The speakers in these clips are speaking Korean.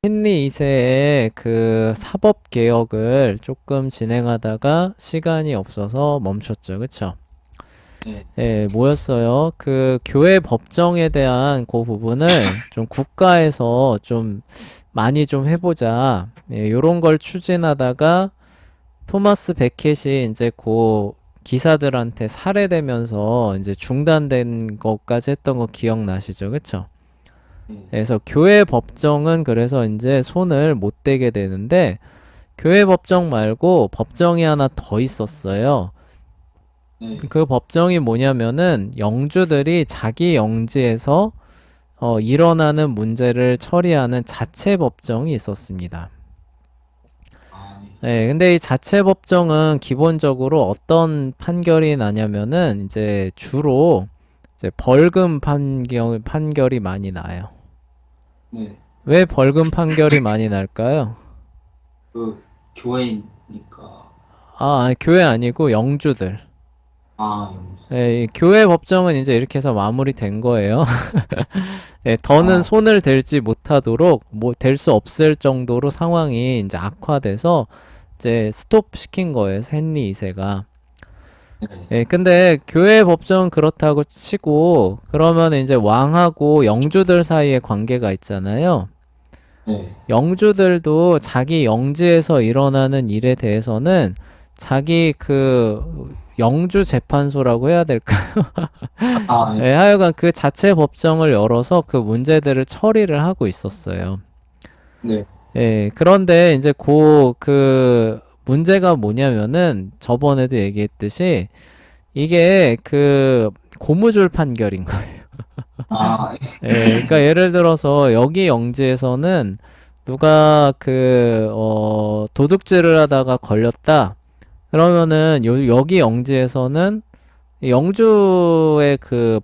헨리 2세의 그 사법 개혁을 조금 진행하다가 시간이 없어서 멈췄죠. 그쵸? 네. 예, 뭐였어요? 그 교회 법정에 대한 그 부분을 좀 국가에서 좀 많이 좀 해보자. 예, 요런 걸 추진하다가 토마스 베켓이 이제 그 기사들한테 살해되면서 이제 중단된 것까지 했던 거 기억나시죠? 그쵸? 네. 그래서 교회 법정은 그래서 이제 손을 못 대게 되는데 교회 법정 말고 법정이 하나 더 있었어요. 네. 그 법정이 뭐냐면은 영주들이 자기 영지에서 일어나는 문제를 처리하는 자체 법정이 있었습니다. 아, 네. 네, 근데 이 자체 법정은 기본적으로 어떤 판결이 나냐면은 이제 주로 이제 벌금 판결이 많이 나요. 네. 왜 벌금 판결이 많이 날까요? 그 교회니까. 아니, 교회 아니고 영주들. 아, 영주. 예, 이 교회 법정은 이제 이렇게 해서 마무리된 거예요. 예, 더는 아, 손을 댈지 못하도록 뭐 댈 수 없을 정도로 상황이 이제 악화돼서 이제 스톱 시킨 거예요. 헨리 2세가. 네. 예, 근데 교회 법정은 그렇다고 치고 그러면 이제 왕하고 영주들 사이에 관계가 있잖아요. 네. 영주들도 자기 영지에서 일어나는 일에 대해서는 자기 그 영주 재판소라고 해야 될까? 아, 네. 예, 하여간 그 자체 법정을 열어서 그 문제들을 처리를 하고 있었어요. 네. 예, 그런데 이제 그 문제가 뭐냐면은 저번에도 얘기했듯이 이게 그 고무줄 판결인 거예요. 아, 예, 그러니까 예를 들어서 여기 영지에서는 누가 도둑질을 하다가 걸렸다. 그러면은 여기 영지에서는 영주의 그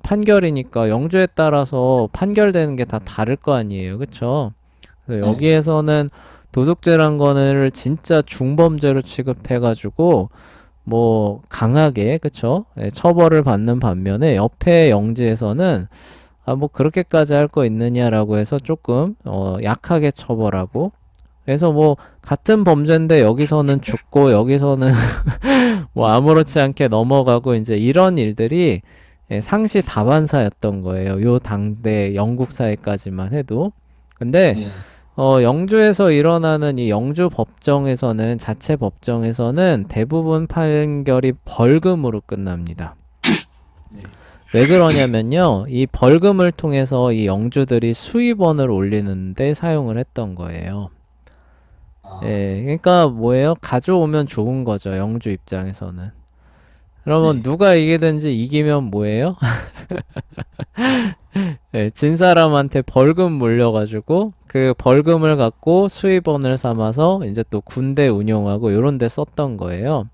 판결이니까 영주에 따라서 판결되는 게 다 다를 거 아니에요. 그쵸? 그래서 네. 여기에서는 도둑질한 거를 진짜 중범죄로 취급해가지고 뭐 강하게 그쵸? 예, 처벌을 받는 반면에 옆에 영지에서는 아 뭐 그렇게까지 할 거 있느냐라고 해서 조금 약하게 처벌하고 그래서 뭐 같은 범죄인데 여기서는 죽고 여기서는 뭐 아무렇지 않게 넘어가고 이제 이런 일들이 예, 상시 다반사였던 거예요. 요 당대 영국 사회까지만 해도. 근데 네. 영주에서 일어나는 이 영주 법정에서는 자체 법정에서는 대부분 판결이 벌금으로 끝납니다. 네. 왜 그러냐면요. 이 벌금을 통해서 이 영주들이 수입원을 올리는데 사용을 했던 거예요. 아, 예, 그러니까 뭐예요? 가져오면 좋은 거죠. 영주 입장에서는. 그러면 네. 누가 이기든지 이기면 뭐예요? 예, 진 사람한테 벌금 물려가지고 그 벌금을 갖고 수입원을 삼아서 이제 또 군대 운용하고 요런 데 썼던 거예요.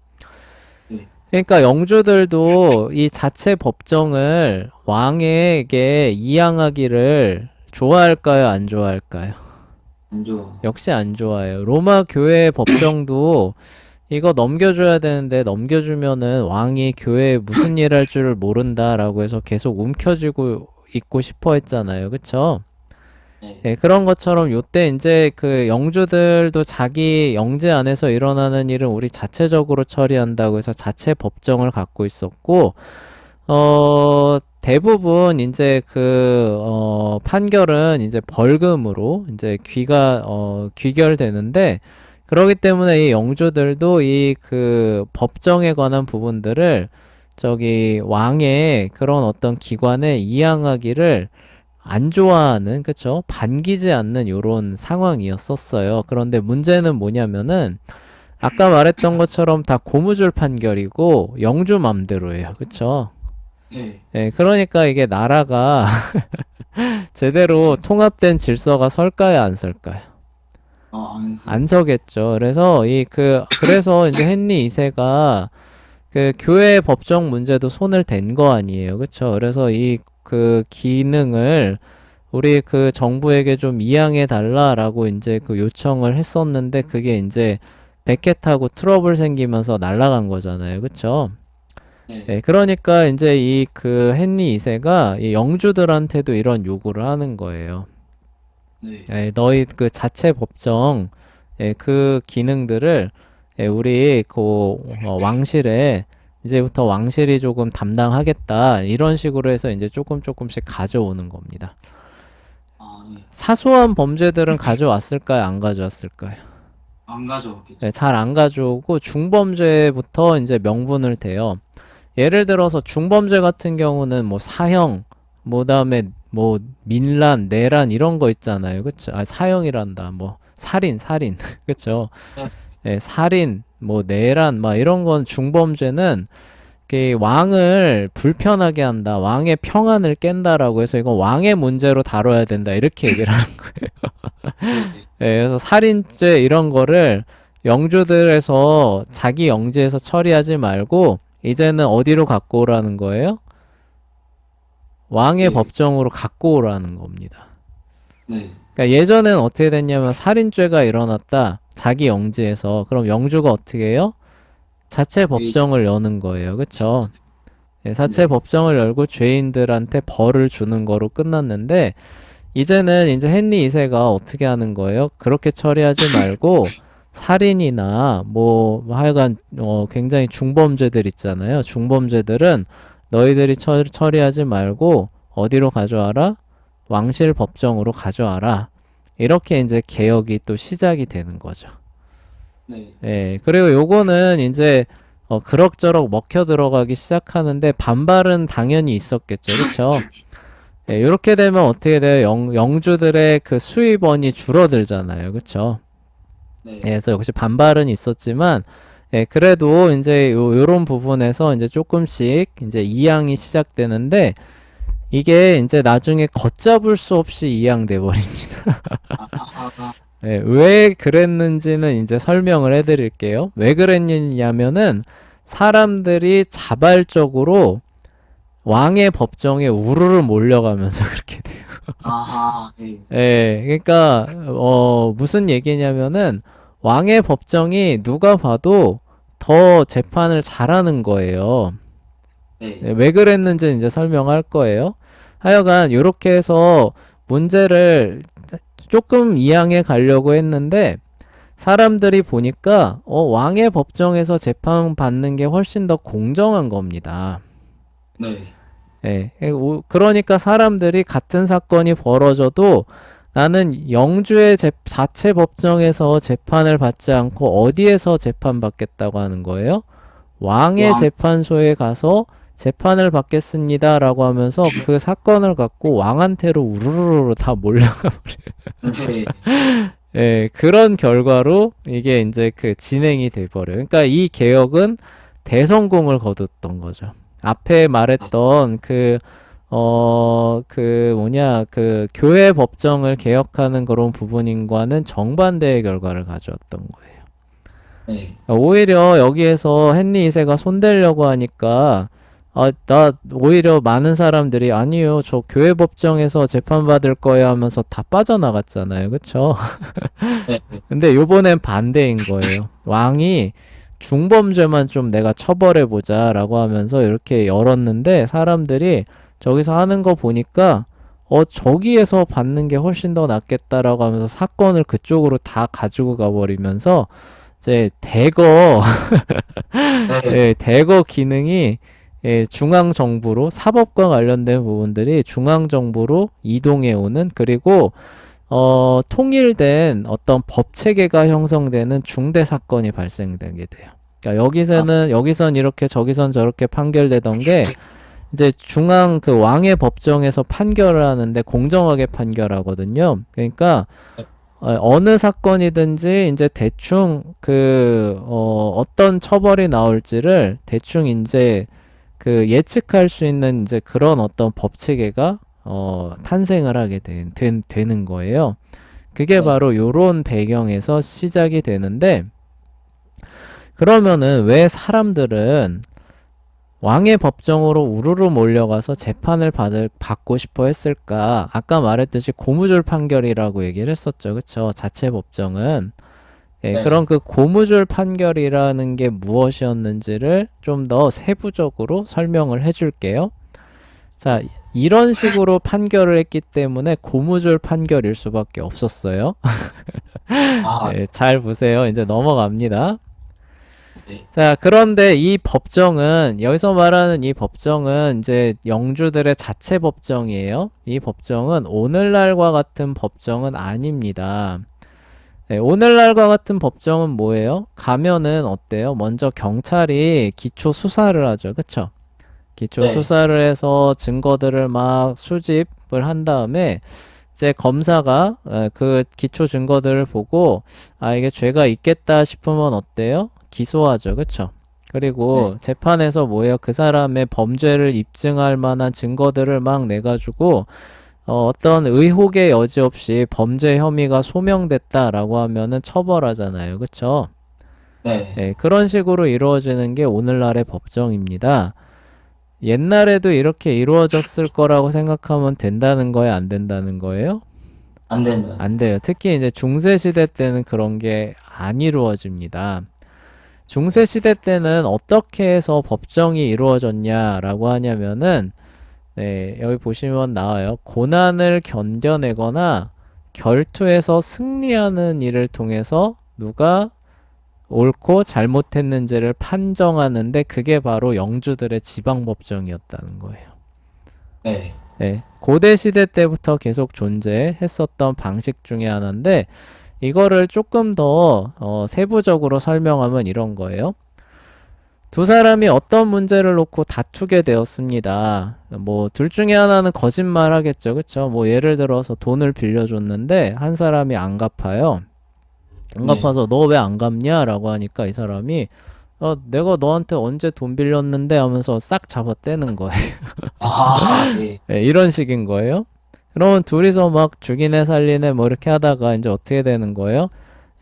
네. 그러니까 영주들도 이 자체 법정을 왕에게 이양하기를 좋아할까요? 안 좋아할까요? 안 좋아. 역시 안 좋아해요. 로마 교회 법정도 이거 넘겨줘야 되는데 넘겨주면은 왕이 교회에 무슨 일 할 줄을 모른다라고 해서 계속 움켜쥐고 있고 싶어 했잖아요. 그쵸? 네. 예, 그런 것처럼 요때 이제 그 영주들도 자기 영제 안에서 일어나는 일은 우리 자체적으로 처리한다고 해서 자체 법정을 갖고 있었고, 대부분 이제 판결은 이제 벌금으로 이제 귀결되는데, 그러기 때문에 이 영주들도 이 그 법정에 관한 부분들을 저기 왕의 그런 어떤 기관에 이양하기를 안 좋아하는, 그쵸? 반기지 않는 요런 상황이었었어요. 그런데 문제는 뭐냐면은, 아까 말했던 것처럼 다 고무줄 판결이고, 영주 맘대로예요. 그쵸? 네. 예, 그러니까 이게 나라가 제대로 통합된 질서가 설까요, 안 설까요? 아, 안 안 써. 서겠죠. 그래서 그래서 이제 헨리 2세가 그 교회 법정 문제도 손을 댄 거 아니에요. 그쵸? 그래서 이 그 기능을 우리 그 정부에게 좀 이양해 달라라고 이제 그 요청을 했었는데 그게 이제 베켓하고 트러블 생기면서 날아간 거잖아요. 그쵸? 네. 예, 그러니까 이제 이 그 헨리 2세가 이 영주들한테도 이런 요구를 하는 거예요. 네. 너희 그 자체 법정 그 기능들을 우리 그 왕실에 이제부터 왕실이 조금 담당하겠다 이런 식으로 해서 이제 조금씩 가져오는 겁니다. 아, 예. 사소한 범죄들은 가져왔을까요? 안 가져왔을까요? 안 가져왔겠죠. 네, 잘 안 가져오고 중범죄부터 이제 명분을 대요. 예를 들어서 중범죄 같은 경우는 뭐 사형, 뭐 다음에 뭐 민란, 내란 이런 거 있잖아요. 그쵸? 아, 사형이란다. 뭐 살인, 그쵸? 네. 예, 살인, 뭐 내란, 막 이런 건 중범죄는 그 왕을 불편하게 한다, 왕의 평안을 깬다라고 해서 이건 왕의 문제로 다뤄야 된다 이렇게 얘기를 하는 네. 예, 그래서 살인죄 이런 거를 영주들에서 자기 영지에서 처리하지 말고 이제는 어디로 갖고 오라는 거예요? 왕의 네. 법정으로 갖고 오라는 겁니다. 네. 그러니까 예전에는 어떻게 됐냐면 살인죄가 일어났다. 자기 영지에서. 그럼 영주가 어떻게 해요? 자체 법정을 여는 거예요. 그쵸? 예, 자체 네. 법정을 열고 죄인들한테 벌을 주는 거로 끝났는데 이제는 이제 헨리 2세가 어떻게 하는 거예요? 그렇게 처리하지 말고 살인이나 뭐 하여간 굉장히 중범죄들 있잖아요. 중범죄들은 너희들이 처리하지 말고 어디로 가져와라? 왕실 법정으로 가져와라. 이렇게 이제 개혁이 또 시작이 되는 거죠. 네. 예, 그리고 요거는 이제 그럭저럭 먹혀 들어가기 시작하는데 반발은 당연히 있었겠죠. 그렇죠? 예, 이렇게 되면 어떻게 돼요? 영주들의 그 수입원이 줄어들잖아요. 그렇죠? 네. 예, 그래서 역시 반발은 있었지만 예, 그래도 이제 요런 부분에서 이제 조금씩 이제 이양이 시작되는데 이게 이제 나중에 걷잡을 수 없이 이양돼 버립니다. 예, 왜 그랬는지는 이제 설명을 해드릴게요. 왜 그랬냐면은 사람들이 자발적으로 왕의 법정에 우르르 몰려가면서 그렇게 돼요. 아하, 네. 예, 그러니까 무슨 얘기냐면은 왕의 법정이 누가 봐도 더 재판을 잘하는 거예요. 네. 예, 왜 그랬는지 이제 설명할 거예요. 하여간 이렇게 해서 문제를 조금 이양해 가려고 했는데 사람들이 보니까 왕의 법정에서 재판 받는 게 훨씬 더 공정한 겁니다. 네. 예, 그러니까 사람들이 같은 사건이 벌어져도 나는 영주의 자체 법정에서 재판을 받지 않고 어디에서 재판받겠다고 하는 거예요? 왕의 왕. 재판소에 가서 재판을 받겠습니다라고 하면서 그 사건을 갖고 왕한테로 우르르르 다 몰려가 버려요. 네. 예, 그런 결과로 이게 이제 그 진행이 돼 버려요. 그러니까 이 개혁은 대성공을 거뒀던 거죠. 앞에 말했던 그 교회 법정을 개혁하는 그런 부분인과는 정반대의 결과를 가져왔던 거예요. 네. 오히려 여기에서 헨리 2세가 손대려고 하니까 나 오히려 많은 사람들이 아니요, 저 교회 법정에서 재판받을 거예요 하면서 다 빠져나갔잖아요. 그쵸? 네. 근데 요번엔 반대인 거예요. 왕이 중범죄만 좀 내가 처벌해보자 라고 하면서 이렇게 열었는데 사람들이 저기서 하는 거 보니까 저기에서 받는 게 훨씬 더 낫겠다라고 하면서 사건을 그쪽으로 다 가지고 가버리면서 이제 네. 예, 대거 기능이 중앙정부로 사법과 관련된 부분들이 중앙정부로 이동해 오는 그리고 통일된 어떤 법 체계가 형성되는 중대 사건이 발생되게 돼요. 그러니까 여기선 이렇게 저기선 저렇게 판결되던 게 이제 중앙 그 왕의 법정에서 판결을 하는데 공정하게 판결하거든요. 그러니까 어느 사건이든지 이제 대충 어떤 처벌이 나올지를 대충 이제 그 예측할 수 있는 이제 그런 어떤 법 체계가 탄생을 하게 되는 거예요. 그게 네. 바로 요런 배경에서 시작이 되는데 그러면은 왜 사람들은 왕의 법정으로 우르르 몰려가서 재판을 받고 싶어 했을까? 아까 말했듯이 고무줄 판결이라고 얘기를 했었죠. 그쵸? 자체 법정은. 예, 네. 그런 그 고무줄 판결이라는 게 무엇이었는지를 좀 더 세부적으로 설명을 해줄게요. 자, 이런 식으로 판결을 했기 때문에 고무줄 판결일 수밖에 없었어요. 아, 네, 잘 보세요. 이제 넘어갑니다. 네. 자, 그런데 이 법정은, 여기서 말하는 이 법정은 이제 영주들의 자체 법정이에요. 이 법정은 오늘날과 같은 법정은 아닙니다. 네, 오늘날과 같은 법정은 뭐예요? 가면은 어때요? 먼저 경찰이 기초 수사를 하죠. 그쵸? 기초 네. 수사를 해서 증거들을 막 수집을 한 다음에 이제 검사가 그 기초 증거들을 보고 아 이게 죄가 있겠다 싶으면 어때요? 기소하죠. 그쵸? 그리고 네. 재판에서 뭐예요? 그 사람의 범죄를 입증할 만한 증거들을 막 내가지고 어떤 의혹의 여지 없이 범죄 혐의가 소명됐다라고 하면은 처벌하잖아요. 그쵸? 네. 예, 그런 식으로 이루어지는 게 오늘날의 법정입니다. 옛날에도 이렇게 이루어졌을 거라고 생각하면 된다는 거예요? 안 된다는 거예요? 안 된다. 안 돼요. 특히 이제 중세시대 때는 그런 게 안 이루어집니다. 중세시대 때는 어떻게 해서 법정이 이루어졌냐라고 하냐면은, 네, 여기 보시면 나와요. 고난을 견뎌내거나 결투에서 승리하는 일을 통해서 누가 옳고 잘못했는지를 판정하는데 그게 바로 영주들의 지방법정이었다는 거예요. 네. 네, 고대 시대 때부터 계속 존재했었던 방식 중에 하나인데 이거를 조금 더 세부적으로 설명하면 이런 거예요. 두 사람이 어떤 문제를 놓고 다투게 되었습니다. 뭐 둘 중에 하나는 거짓말 하겠죠. 그쵸? 뭐 예를 들어서 돈을 빌려줬는데 한 사람이 안 갚아요. 안 네. 갚아서 너 왜 안 갚냐? 라고 하니까 이 사람이 내가 너한테 언제 돈 빌렸는데 하면서 싹 잡아떼는 거예요. 아, 네. 네, 이런 식인 거예요. 그러면 둘이서 막 죽이네 살리네 뭐 이렇게 하다가 이제 어떻게 되는 거예요?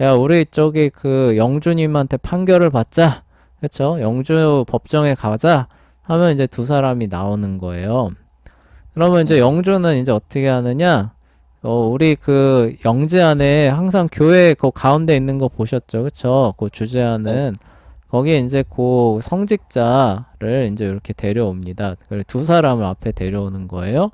야, 우리 저기 그 영주님한테 판결을 받자. 그쵸? 영주 법정에 가자. 하면 이제 두 사람이 나오는 거예요. 그러면 이제 네. 영주는 이제 어떻게 하느냐? 우리 그 영지 안에 항상 교회 그 가운데 있는 거 보셨죠? 그쵸? 그 네. 주재하는 거기에 이제 그 성직자를 이제 이렇게 데려옵니다. 그리고 두 사람을 앞에 데려오는 거예요.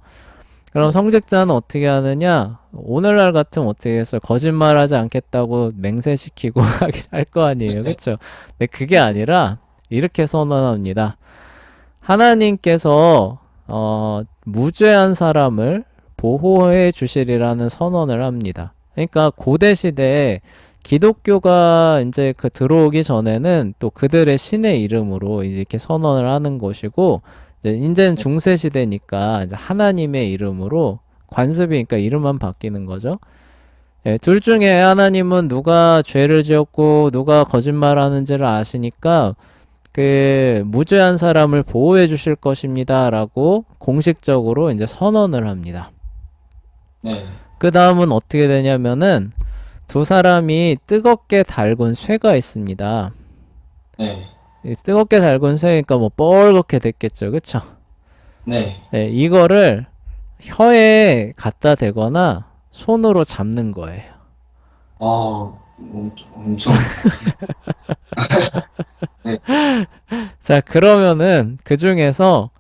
그럼 네. 성직자는 어떻게 하느냐? 오늘날 같으면 어떻게 했어요? 거짓말하지 않겠다고 맹세시키고 할 거 아니에요, 그렇죠? 근데 그게 네. 아니라 이렇게 선언합니다. 하나님께서 무죄한 사람을 보호해 주시리라는 선언을 합니다. 그러니까 고대 시대에 기독교가 이제 그 들어오기 전에는 또 그들의 신의 이름으로 이제 이렇게 선언을 하는 것이고 이제는 네. 중세 시대니까 이제 하나님의 이름으로 관습이니까 이름만 바뀌는 거죠. 예, 둘 중에 하나님은 누가 죄를 지었고 누가 거짓말하는지를 아시니까 그 무죄한 사람을 보호해 주실 것입니다라고 공식적으로 이제 선언을 합니다. 네. 그 다음은 어떻게 되냐면은 두 사람이 뜨겁게 달군 쇠가 있습니다. 네. 이 뜨겁게 달군 쇠니까 뭐 뻘겋게 됐겠죠, 그쵸? 네. 네, 이거를 혀에 갖다 대거나 손으로 잡는 거예요. 엄청 고생했어요. 네. 자, 그러면은 그 중에서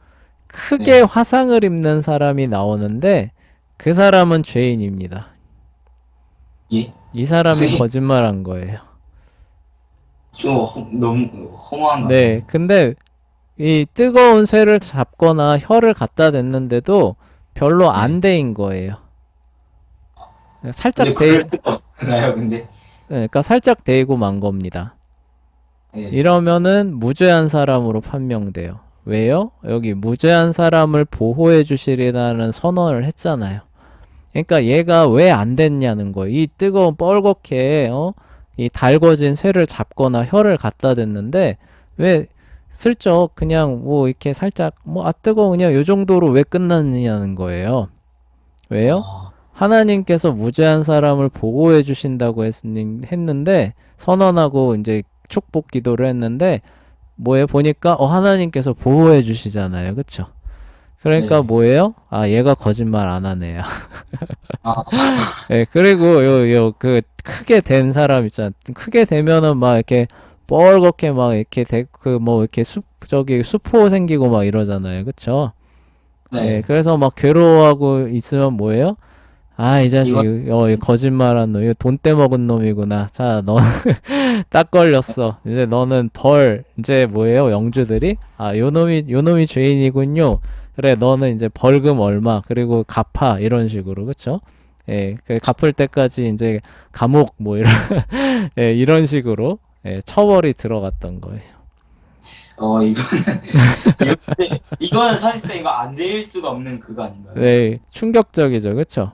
크게 네. 화상을 입는 사람이 나오는데 그 사람은 죄인입니다. 예? 이 사람이 네. 거짓말한 거예요. 너무 허무한 거 네, 아니에요? 근데 이 뜨거운 쇠를 잡거나 혀를 갖다 댔는데도 별로 네. 안 대인 거예요. 근데 살짝 그럴 대, 수가 없잖아요, 근데. 그러니까 살짝 대고 만 겁니다. 네. 이러면은 무죄한 사람으로 판명돼요. 왜요? 여기 무죄한 사람을 보호해 주시리라는 선언을 했잖아요. 그러니까 얘가 왜 안 됐냐는 거예요. 이 뜨거운 뻘겋게 이 달궈진 쇠를 잡거나 혀를 갖다 댔는데 왜 슬쩍 그냥 뭐 이렇게 살짝 뭐 뜨거워 그냥 요 정도로 왜 끝났느냐는 거예요. 왜요? 아, 하나님께서 무죄한 사람을 보호해 주신다고 했는데 선언하고 이제 축복 기도를 했는데 뭐에 보니까 하나님께서 보호해 주시잖아요. 그쵸? 그러니까 네. 뭐예요? 아, 얘가 거짓말 안 하네요. 아, 예, 그리고 그 크게 된 사람 있잖아. 크게 되면은 막 이렇게 뻘겋게 막 이렇게 그 뭐 이렇게 수포 생기고 막 이러잖아요. 그쵸? 예, 네. 그래서 막 괴로워하고 있으면 뭐예요? 아, 이 자식, 이거, 이 거짓말한 놈, 이거 돈 떼먹은 놈이구나. 자, 너 딱 걸렸어. 이제 너는 이제 뭐예요? 영주들이? 아, 요 놈이 죄인이군요. 그래, 너는 이제 벌금 얼마, 그리고 갚아. 이런 식으로, 그쵸? 예, 그 갚을 때까지 이제 감옥, 뭐, 이런, 예, 이런 식으로, 예, 처벌이 들어갔던 거예요. 이거는, 이거는 사실상 이거 안 내릴 수가 없는 그거 아닌가요? 네, 충격적이죠, 그쵸?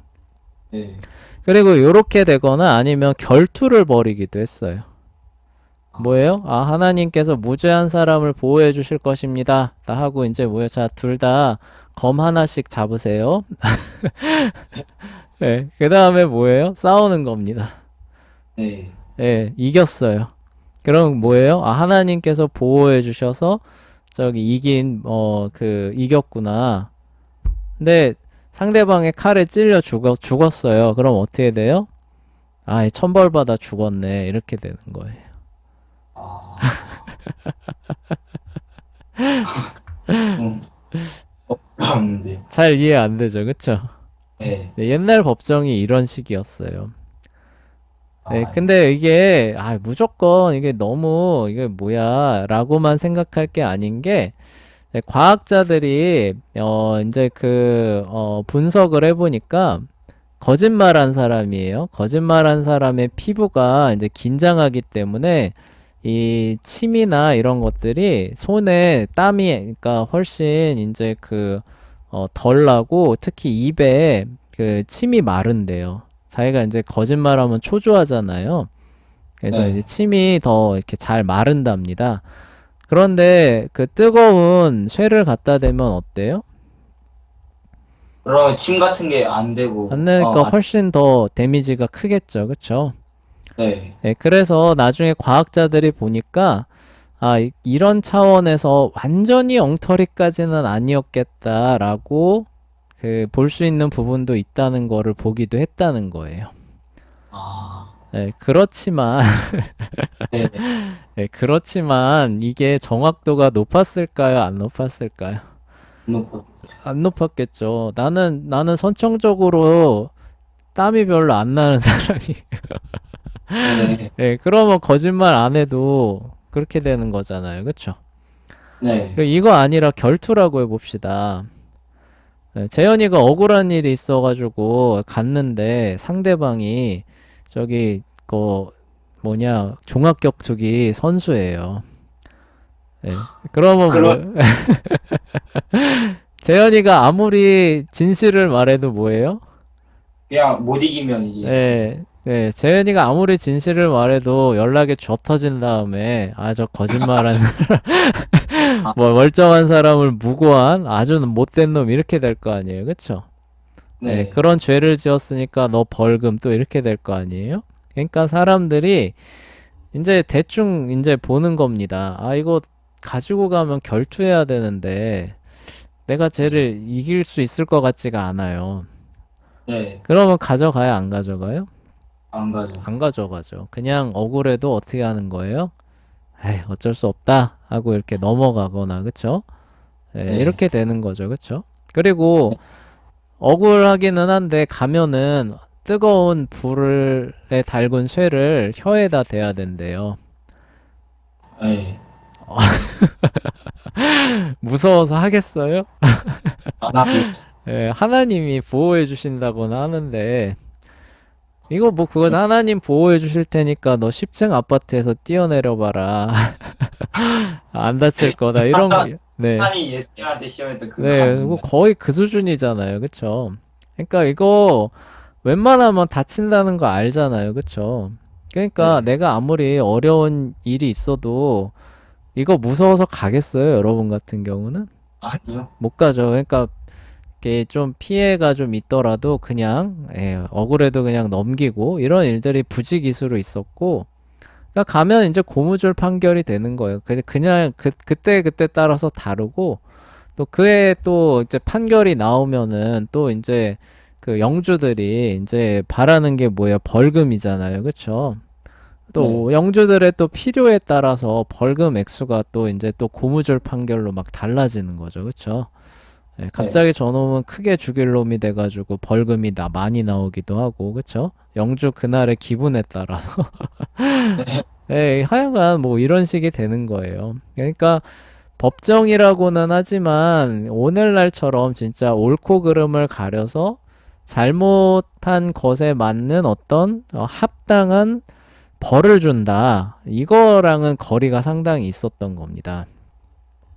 네. 그리고 요렇게 되거나 아니면 결투를 벌이기도 했어요. 뭐예요? 아, 하나님께서 무죄한 사람을 보호해 주실 것입니다. 다 하고 이제 뭐예요? 자, 둘 다 검 하나씩 잡으세요. 네, 그 다음에 뭐예요? 싸우는 겁니다. 네. 예, 이겼어요. 그럼 뭐예요? 아, 하나님께서 보호해 주셔서 저기 이겼구나. 근데 상대방의 칼에 찔려 죽었어요. 그럼 어떻게 돼요? 아, 천벌받아 죽었네. 이렇게 되는 거예요. 아, 좀, 어이가 없는데. 잘 이해 안 되죠, 그쵸? 네. 네, 옛날 법정이 이런 식이었어요. 네, 아, 근데 이게, 무조건 이게 너무, 이게 뭐야, 라고만 생각할 게 아닌 게, 네, 과학자들이, 이제 분석을 해보니까, 거짓말한 사람이에요. 거짓말한 사람의 피부가 이제 긴장하기 때문에, 이 침이나 이런 것들이 손에 땀이, 그러니까 훨씬 이제 덜 나고, 특히 입에 침이 마른대요. 자기가 이제 거짓말하면 초조하잖아요. 그래서 이제 네. 침이 더 이렇게 잘 마른답니다. 그런데 그 뜨거운 쇠를 갖다 대면 어때요? 그러면 침 같은 게 안 되고, 안 되니까 훨씬 더 데미지가 크겠죠. 그쵸? 네. 네, 그래서 나중에 과학자들이 보니까 이런 차원에서 완전히 엉터리까지는 아니었겠다라고 볼 수 있는 부분도 있다는 거를 보기도 했다는 거예요. 아, 네, 그렇지만 네. 네, 그렇지만 이게 정확도가 높았을까요? 안 높았을까요? 높아. 안 높았겠죠. 나는 선천적으로 땀이 별로 안 나는 사람이. 네. 네, 그러면 거짓말 안 해도 그렇게 되는 거잖아요. 그쵸? 네. 그리고 이거 아니라 결투라고 해봅시다. 네, 재현이가 억울한 일이 있어가지고 갔는데 상대방이 저기, 종합격투기 선수예요. 네, 그러면 그런, 재현이가 아무리 진실을 말해도 뭐예요? 그냥 못 이기면 이제, 네, 네, 재현이가 아무리 진실을 말해도 연락이 쥐어 터진 다음에, 저 거짓말한, 아, 뭐, 멀쩡한 사람을 무고한 아주 못된 놈 이렇게 될 거 아니에요. 그쵸? 네, 네. 그런 죄를 지었으니까 너 벌금 또 이렇게 될 거 아니에요? 그러니까 사람들이 이제 대충 이제 보는 겁니다. 이거 가지고 가면 결투해야 되는데, 내가 쟤를 이길 수 있을 것 같지가 않아요. 네. 그러면 가져가요, 안 가져가요? 안 가죠. 안 가져가죠. 그냥 억울해도 어떻게 하는 거예요? 에이, 어쩔 수 없다 하고 이렇게 넘어가거나, 그쵸? 예, 네. 이렇게 되는 거죠, 그쵸? 그리고 억울하기는 한데 가면은 뜨거운 불에 달군 쇠를 혀에다 대야 된대요. 네. 무서워서 하겠어요? 안 하겠죠. 예, 하나님이 보호해 주신다고는 하는데, 이거 뭐 그거 하나님 보호해 주실 테니까 너 10층 아파트에서 뛰어내려 봐라. 안 다칠 거다. 이런 거. 네. 산이 예수님한테 시험했던 그거 네. 뭐 아닌가요? 거의 그 수준이잖아요. 그쵸? 그러니까 이거 웬만하면 다친다는 거 알잖아요. 그쵸? 그러니까 네. 내가 아무리 어려운 일이 있어도 이거 무서워서 가겠어요. 여러분 같은 경우는? 아니요. 못 가죠. 그러니까 이게 좀 피해가 좀 있더라도 그냥 억울해도 그냥 넘기고 이런 일들이 부지기수로 있었고 그러니까 가면 이제 고무줄 판결이 되는 거예요. 그냥 그때 따라서 다르고 또 그에 또 이제 판결이 나오면은 또 이제 그 영주들이 이제 바라는 게 뭐예요? 벌금이잖아요. 그쵸? 네. 또 영주들의 또 필요에 따라서 벌금 액수가 또 이제 또 고무줄 판결로 막 달라지는 거죠. 그쵸? 예, 갑자기 저놈은 크게 죽일 놈이 돼가지고 벌금이 많이 나오기도 하고, 그쵸? 영주 그날의 기분에 따라서. 네. 예, 하여간 뭐 이런 식이 되는 거예요. 그러니까 법정이라고는 하지만 오늘날처럼 진짜 옳고 그름을 가려서 잘못한 것에 맞는 어떤 합당한 벌을 준다. 이거랑은 거리가 상당히 있었던 겁니다.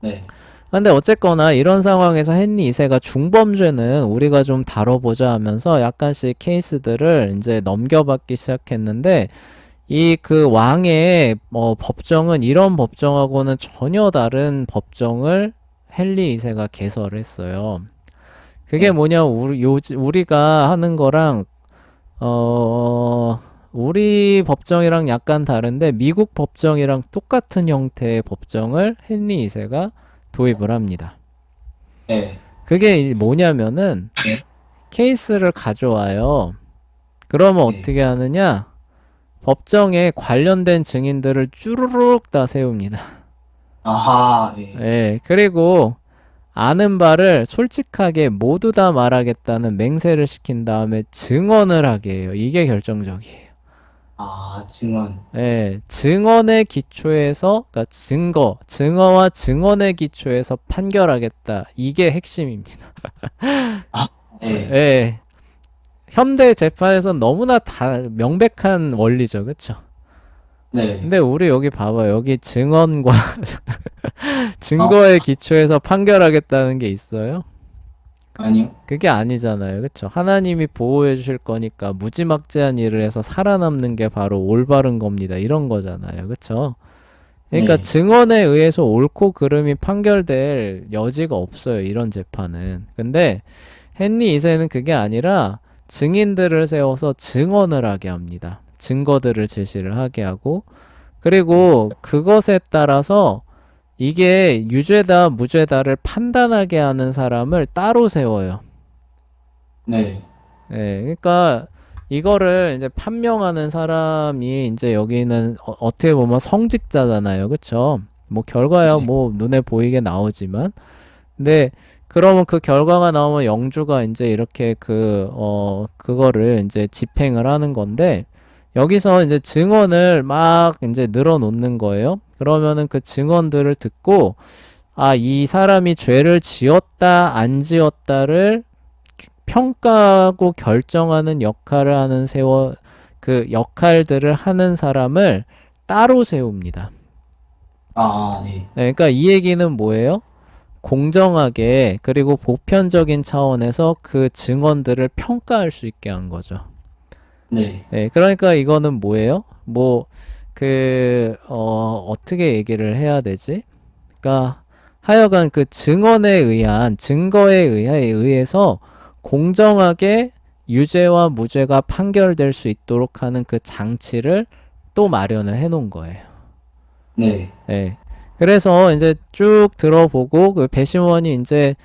네. 근데 어쨌거나 이런 상황에서 헨리 2세가 중범죄는 우리가 좀 다뤄보자 하면서 약간씩 케이스들을 이제 넘겨받기 시작했는데 이 그 왕의 법정은 이런 법정하고는 전혀 다른 법정을 헨리 2세가 개설을 했어요. 그게 네. 뭐냐, 우리가 하는 거랑 우리 법정이랑 약간 다른데 미국 법정이랑 똑같은 형태의 법정을 헨리 2세가 도입을 합니다. 네. 그게 뭐냐면은 네. 케이스를 가져와요. 그러면 네. 어떻게 하느냐? 법정에 관련된 증인들을 쭈루룩 다 세웁니다. 아하. 네. 예, 그리고 아는 바를 솔직하게 모두 다 말하겠다는 맹세를 시킨 다음에 증언을 하게 해요. 이게 결정적이에요. 아, 증언. 예, 증언의 기초에서, 그러니까 증거와 증언의 기초에서 판결하겠다. 이게 핵심입니다. 네. 예, 현대 재판에선 너무나 다 명백한 원리죠. 그쵸? 네. 근데 우리 여기 봐봐요. 여기 증언과 증거의 기초에서 판결하겠다는 게 있어요? 아니요. 그게 아니잖아요. 그쵸? 하나님이 보호해 주실 거니까 무지막지한 일을 해서 살아남는 게 바로 올바른 겁니다. 이런 거잖아요. 그쵸? 그러니까 네. 증언에 의해서 옳고 그름이 판결될 여지가 없어요. 이런 재판은. 근데 헨리 2세는 그게 아니라 증인들을 세워서 증언을 하게 합니다. 증거들을 제시를 하게 하고 그리고 그것에 따라서 이게 유죄다 무죄다를 판단하게 하는 사람을 따로 세워요. 네. 예, 그러니까 이거를 이제 판명하는 사람이 이제 여기는 어떻게 보면 성직자잖아요. 그쵸? 뭐 결과야 네. 뭐 눈에 보이게 나오지만 근데 그러면 그 결과가 나오면 영주가 이제 이렇게 그거를 이제 집행을 하는 건데, 여기서 이제 증언을 막 이제 늘어놓는 거예요. 그러면은 그 증언들을 듣고, 아, 이 사람이 죄를 지었다, 안 지었다를 평가하고 결정하는 역할을 하는 그 역할들을 하는 사람을 따로 세웁니다. 아, 네. 네, 그러니까 이 얘기는 뭐예요? 공정하게 그리고 보편적인 차원에서 그 증언들을 평가할 수 있게 한 거죠. 네. 네, 그러니까 이거는 뭐예요? 어떻게 얘기를 해야 되지? 그러니까 하여간 그 증거에 의해서 공정하게 유죄와 무죄가 판결될 수 있도록 하는 그 장치를 또 마련을 해 놓은 거예요. 네. 네. 그래서 이제 쭉 들어보고 그 배심원이 이제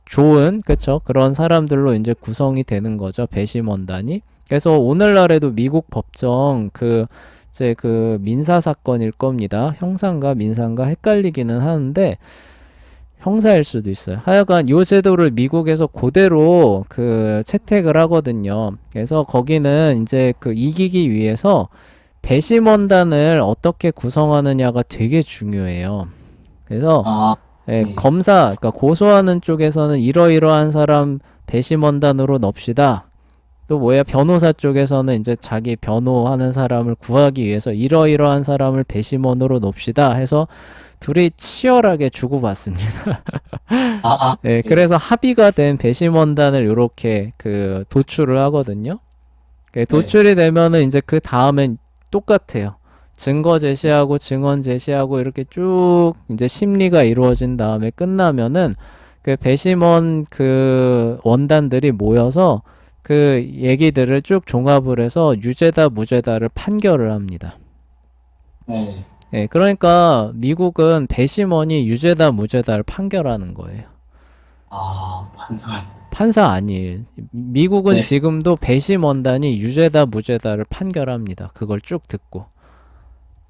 좋은 그쵸 그런 사람들로 이제 구성이 되는 거죠 배심원단이. 그래서 오늘날에도 미국 법정 이제 그 민사 사건일 겁니다. 형사인가 민사인가 헷갈리기는 하는데 형사일 수도 있어요. 하여간 요 제도를 미국에서 그대로 그 채택을 하거든요. 그래서 거기는 이제 그 이기기 위해서 배심원단을 어떻게 구성하느냐가 되게 중요해요. 그래서 아, 예, 네. 그러니까 고소하는 쪽에서는 이러이러한 사람 배심원단으로 넣읍시다. 또 뭐야, 변호사 쪽에서는 이제 자기 변호하는 사람을 구하기 위해서 이러이러한 사람을 배심원으로 넣읍시다 해서 둘이 치열하게 주고받습니다. 예, 네. 그래서 합의가 된 배심원단을 요렇게 그 도출을 하거든요. 도출이 되면은 이제 그 다음엔 똑같아요. 증거 제시하고 증언 제시하고 이렇게 쭉 이제 심리가 이루어진 다음에 끝나면은 그 배심원 그 원단들이 모여서 그 얘기들을 쭉 종합을 해서 유죄다 무죄다를 판결을 합니다. 네. 예, 그러니까 미국은 배심원이 유죄다 무죄다를 판결하는 거예요. 아, 판사 아니에요. 미국은 네. 지금도 배심원단이 유죄다 무죄다를 판결합니다. 그걸 쭉 듣고.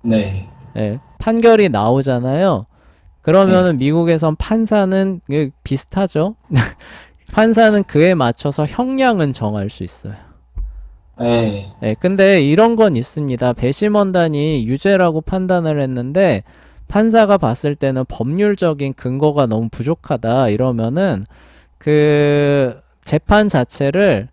네. 예, 판결이 나오잖아요. 그러면은 미국에선 판사는 비슷하죠. 판사는 그에 맞춰서 형량은 정할 수 있어요. 네. 네, 근데 이런 건 있습니다. 배심원단이 유죄라고 판단을 했는데 판사가 봤을 때는 법률적인 근거가 너무 부족하다 이러면은 그 재판 자체를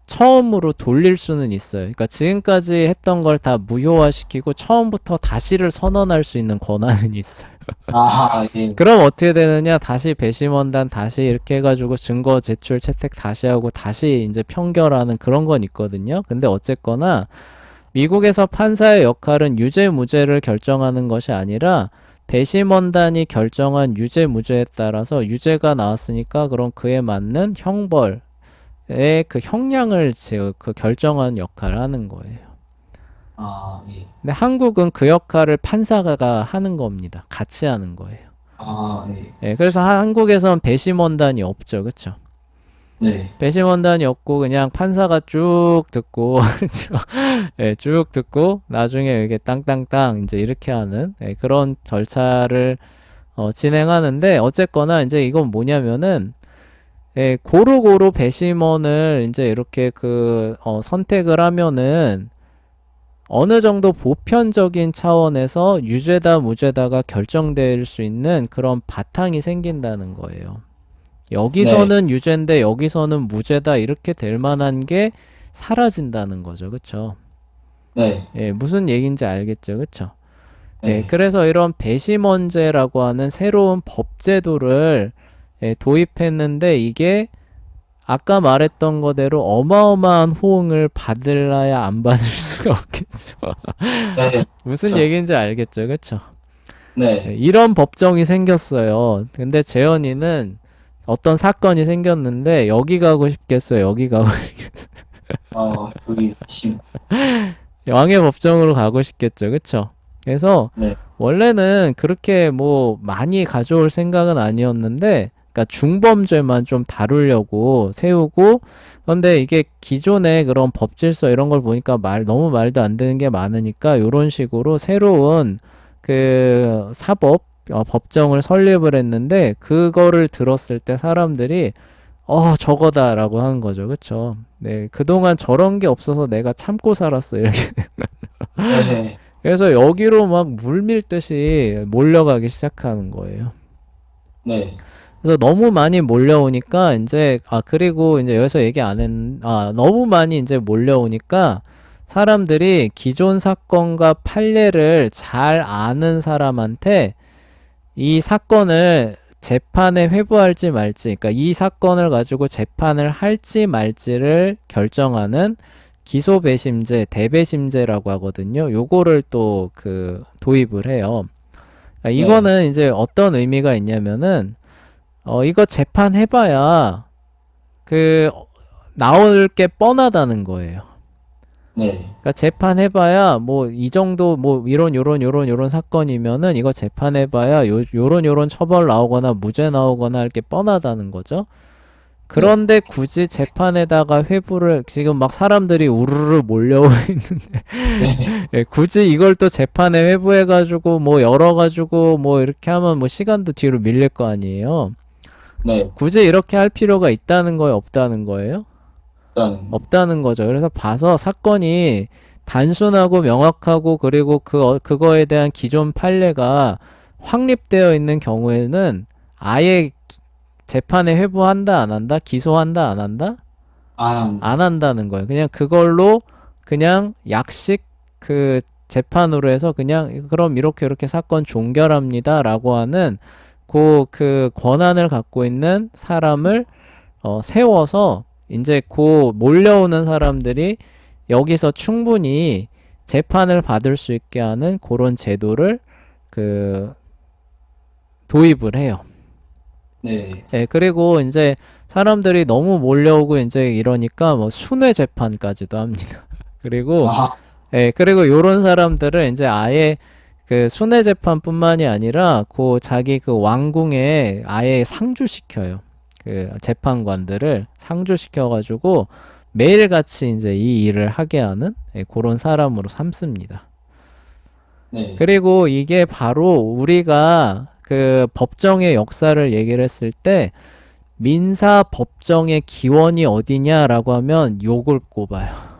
처음으로 돌릴 수는 있어요. 그러니까 지금까지 했던 걸 다 무효화시키고 처음부터 다시를 선언할 수 있는 권한은 있어요. 아, 예. 그럼 어떻게 되느냐? 다시 배심원단 다시 이렇게 해가지고 증거 제출 채택 다시 하고 다시 이제 평결하는 그런 건 있거든요. 근데 어쨌거나 미국에서 판사의 역할은 유죄 무죄를 결정하는 것이 아니라 배심원단이 결정한 유죄 무죄에 따라서 유죄가 나왔으니까 그럼 그에 맞는 형벌의 그 형량을 그 결정하는 역할을 하는 거예요. 아, 예. 근데 한국은 그 역할을 판사가 하는 겁니다. 같이 하는 거예요. 아, 예. 예, 그래서 한국에선 배심원단이 없죠. 그쵸? 네. 배심원단이 없고 그냥 판사가 쭉 듣고 그쵸? 예, 쭉 듣고 나중에 이게 땅땅땅 이제 이렇게 하는 그런 절차를 진행하는데 어쨌거나 이제 이건 뭐냐면은 고루고루 배심원을 이제 이렇게 선택을 하면은 어느 정도 보편적인 차원에서 유죄다 무죄다가 결정될 수 있는 그런 바탕이 생긴다는 거예요. 여기서는 유죄인데 여기서는 무죄다 이렇게 될 만한 게 사라진다는 거죠. 그쵸? 네. 예, 무슨 얘기인지 알겠죠? 그쵸? 예, 네. 그래서 이런 배심원제라고 하는 새로운 법제도를 도입했는데 이게 아까 말했던 거대로 어마어마한 호응을 받을라야 안 받을 수가 없겠죠. 네. 무슨 그쵸. 얘기인지 알겠죠, 그쵸? 네, 네. 이런 법정이 생겼어요. 근데 재현이는 어떤 사건이 생겼는데 여기 가고 싶겠어요, 여기 가고 저기, 심. 왕의 법정으로 가고 싶겠죠, 그쵸? 그래서 네. 원래는 그렇게 뭐 많이 가져올 생각은 아니었는데 그러니까 중범죄만 좀 다루려고 세우고 그런데 이게 기존의 그런 법질서 이런 걸 보니까 너무 말도 안 되는 게 많으니까 이런 식으로 새로운 그 사법 법정을 설립을 했는데 그거를 들었을 때 사람들이 저거다라고 하는 거죠. 그쵸? 네, 그동안 저런 게 없어서 내가 참고 살았어. 이렇게. 네. 그래서 여기로 막 물밀듯이 몰려가기 시작하는 거예요. 네. 그래서 너무 많이 몰려오니까 이제 그리고 이제 여기서 얘기 안 했, 너무 많이 이제 몰려오니까 사람들이 기존 사건과 판례를 잘 아는 사람한테 이 사건을 재판에 회부할지 말지, 그러니까 이 사건을 가지고 재판을 할지 말지를 결정하는 기소배심제, 대배심제라고 하거든요. 요거를 또 도입을 해요. 그러니까 이거는 이제 어떤 의미가 있냐면은 이거 재판해봐야 나올 게 뻔하다는 거예요. 네. 그러니까 재판해봐야 뭐 이 정도 뭐 요런 사건이면은 이거 재판해봐야 요런 처벌 나오거나 무죄 나오거나 할 게 뻔하다는 거죠. 그런데 굳이 재판에다가 회부를 지금 막 사람들이 우르르 몰려오고 있는데 네. 예, 굳이 이걸 또 재판에 회부해가지고 뭐 열어가지고 뭐 이렇게 하면 뭐 시간도 뒤로 밀릴 거 아니에요. 네. 굳이 이렇게 할 필요가 있다는 거예요, 없다는 거예요? 일단, 없다는 거죠. 그래서 봐서 사건이 단순하고 명확하고 그리고 그거에 대한 기존 판례가 확립되어 있는 경우에는 아예 재판에 회부한다, 안 한다? 기소한다, 안 한다? 안 한다는 거예요. 그냥 그걸로 그냥 약식 재판으로 해서 그냥 그럼 이렇게 사건 종결합니다. 라고 하는 그 권한을 갖고 있는 사람을 세워서 이제 몰려오는 사람들이 여기서 충분히 재판을 받을 수 있게 하는 그런 제도를 도입을 해요. 네. 네, 그리고 이제 사람들이 너무 몰려오고 이제 이러니까 뭐 순회 재판까지도 합니다. 그리고 그리고 요런 사람들을 이제 아예 순회 재판뿐만이 아니라 자기 왕궁에 아예 상주시켜요. 재판관들을 상주시켜가지고 매일같이 이제 이 일을 하게 하는 그런 사람으로 삼습니다. 네. 그리고 이게 바로 우리가 그 법정의 역사를 얘기를 했을 때 민사 법정의 기원이 어디냐라고 하면 요걸 꼽아요.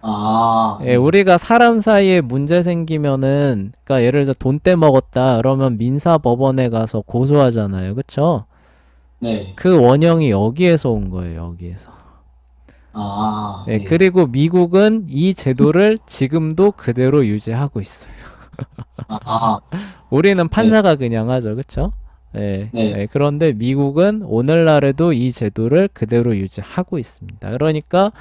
아, 예, 우리가 사람 사이에 문제 생기면은, 그러니까 예를 들어 돈 떼먹었다 그러면 민사법원에 가서 고소하잖아요. 그쵸? 네. 그 원형이 여기에서 온 거예요. 여기에서. 아, 예, 네. 그리고 미국은 이 제도를 지금도 그대로 유지하고 있어요. 아, 우리는 네. 판사가 그냥 하죠. 그쵸? 예, 네. 예, 그런데 미국은 오늘날에도 이 제도를 그대로 유지하고 있습니다. 그러니까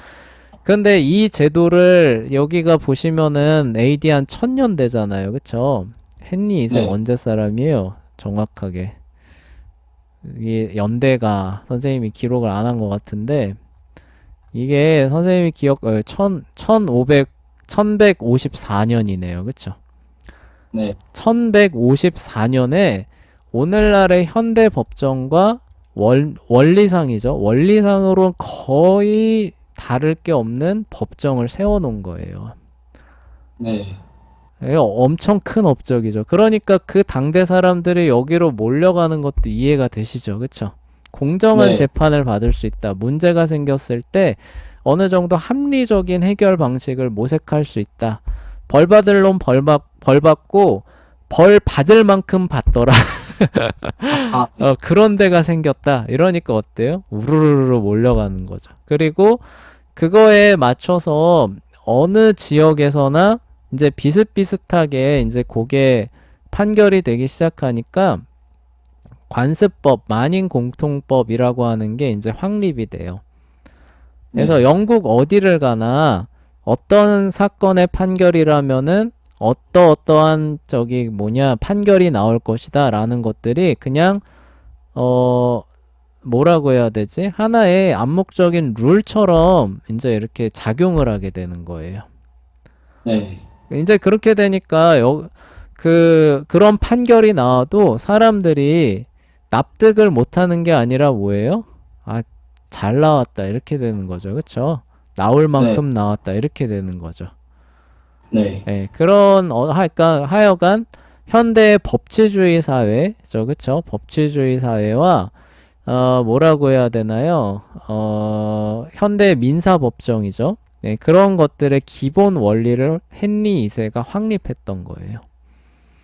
근데 이 제도를 여기가 보시면은 AD 한 1000년대잖아요. 그쵸? 헨리 2세 네. 언제 사람이에요? 정확하게. 이 연대가 선생님이 기록을 안 한 것 같은데 이게 선생님이 기억 1154년이네요. 그쵸? 네. 1154년에 오늘날의 현대 법정과 원리상이죠. 원리상으로는 거의 다를 게 없는 법정을 세워놓은 거예요. 네. 이거 엄청 큰 업적이죠. 그러니까 그 당대 사람들이 여기로 몰려가는 것도 이해가 되시죠. 그쵸? 공정한 네. 재판을 받을 수 있다. 문제가 생겼을 때 어느 정도 합리적인 해결 방식을 모색할 수 있다. 벌 받을 놈 벌 받고 벌 받을 만큼 받더라. 아, 그런 데가 생겼다. 이러니까 어때요? 우르르르 몰려가는 거죠. 그리고 그거에 맞춰서 어느 지역에서나 이제 비슷비슷하게 이제 그게 판결이 되기 시작하니까 관습법, 만인공통법이라고 하는 게 이제 확립이 돼요. 그래서 네. 영국 어디를 가나 어떤 사건의 판결이라면은 어떠한 저기 뭐냐 판결이 나올 것이다라는 것들이 그냥 어 뭐라고 해야 되지? 하나의 암묵적인 룰처럼 이제 이렇게 작용을 하게 되는 거예요. 네. 이제 그렇게 되니까 그런 판결이 나와도 사람들이 납득을 못하는 게 아니라 뭐예요? 아, 잘 나왔다 이렇게 되는 거죠, 그쵸? 나올 네. 만큼 나왔다 이렇게 되는 거죠. 네. 예, 그런 하여간 현대 법치주의 사회죠, 그쵸? 법치주의 사회와 뭐라고 해야 되나요? 현대 민사법정이죠. 네, 그런 것들의 기본 원리를 헨리 2세가 확립했던 거예요.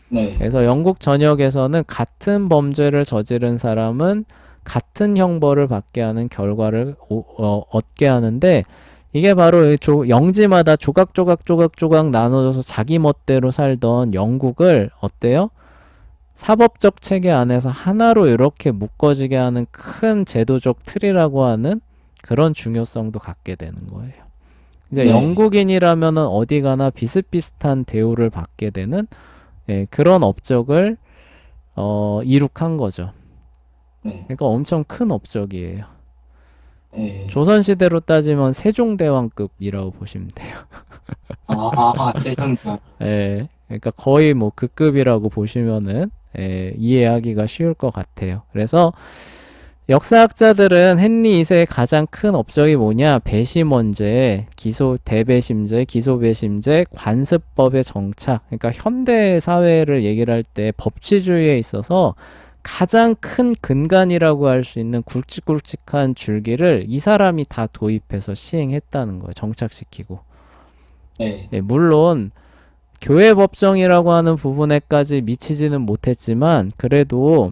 네. 그래서 영국 전역에서는 같은 범죄를 저지른 사람은 같은 형벌을 받게 하는 결과를 얻게 하는데 이게 바로 영지마다 조각조각 나눠져서 자기 멋대로 살던 영국을 어때요? 사법적 체계 안에서 하나로 이렇게 묶어지게 하는 큰 제도적 틀이라고 하는 그런 중요성도 갖게 되는 거예요. 이제 네. 영국인이라면은 어디 가나 비슷비슷한 대우를 받게 되는 그런 업적을 이룩한 거죠. 네. 그러니까 엄청 큰 업적이에요. 네. 조선시대로 따지면 세종대왕급이라고 보시면 돼요. 아, 죄송해요. 그러니까 거의 뭐 그 급이라고 보시면은 이해하기가 쉬울 것 같아요. 그래서 역사학자들은 헨리 2세의 가장 큰 업적이 뭐냐? 배심원제, 대배심제, 기소배심제, 관습법의 정착. 그러니까 현대 사회를 얘기를 할 때 법치주의에 있어서 가장 큰 근간이라고 할 수 있는 굵직굵직한 줄기를 이 사람이 다 도입해서 시행했다는 거예요. 정착시키고. 네. 물론 교회 법정이라고 하는 부분에까지 미치지는 못했지만 그래도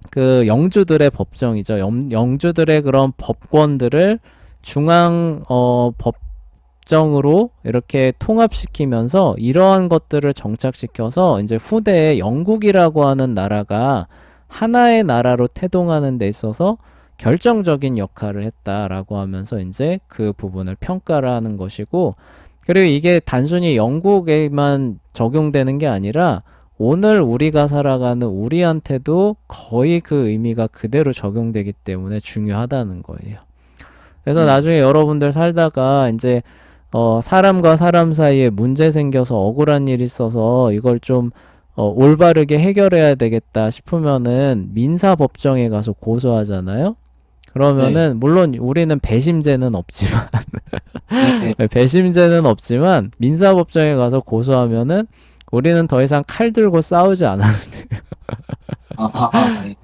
그 영주들의 법정이죠. 영주들의 그런 법권들을 중앙 법정으로 이렇게 통합시키면서 이러한 것들을 정착시켜서 이제 후대에 영국이라고 하는 나라가 하나의 나라로 태동하는 데 있어서 결정적인 역할을 했다라고 하면서 이제 그 부분을 평가를 하는 것이고 그리고 이게 단순히 영국에만 적용되는 게 아니라 오늘 우리가 살아가는 우리한테도 거의 그 의미가 그대로 적용되기 때문에 중요하다는 거예요. 그래서 나중에 여러분들 살다가 이제 사람과 사람 사이에 문제 생겨서 억울한 일이 있어서 이걸 좀 올바르게 해결해야 되겠다 싶으면은 민사법정에 가서 고소하잖아요. 네. 그러면은 물론 우리는 배심제는 없지만 네. 배심제는 없지만 민사법정에 가서 고소하면은 우리는 더 이상 칼 들고 싸우지 않아. 네.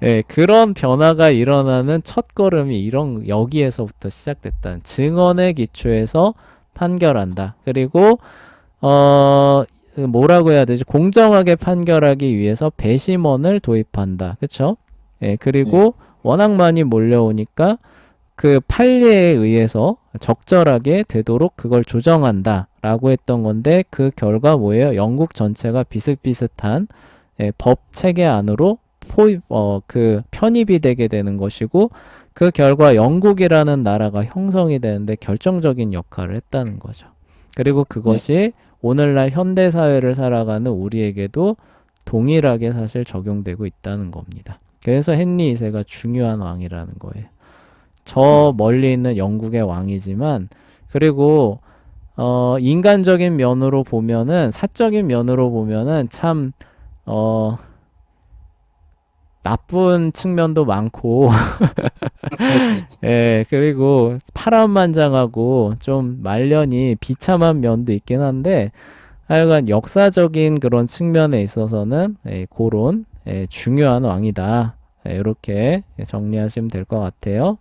예, 그런 변화가 일어나는 첫걸음이 여기에서부터 시작됐다는 증언의 기초에서 판결한다. 그리고 뭐라고 해야 되지? 공정하게 판결하기 위해서 배심원을 도입한다. 그쵸? 예, 그리고 워낙 많이 몰려오니까 그 판례에 의해서 적절하게 되도록 그걸 조정한다. 라고 했던 건데 그 결과 뭐예요? 영국 전체가 비슷비슷한 법 체계 안으로 편입이 되게 되는 것이고 그 결과 영국이라는 나라가 형성이 되는데 결정적인 역할을 했다는 거죠. 그리고 그것이 오늘날 현대 사회를 살아가는 우리에게도 동일하게 사실 적용되고 있다는 겁니다. 그래서 헨리 2세가 중요한 왕이라는 거예요. 저 멀리 있는 영국의 왕이지만 그리고 인간적인 면으로 보면은 사적인 면으로 보면은 참 나쁜 측면도 많고 예, 그리고 파란만장하고 좀 말년이 비참한 면도 있긴 한데 하여간 역사적인 그런 측면에 있어서는 그런 중요한 왕이다. 이렇게 정리하시면 될 것 같아요.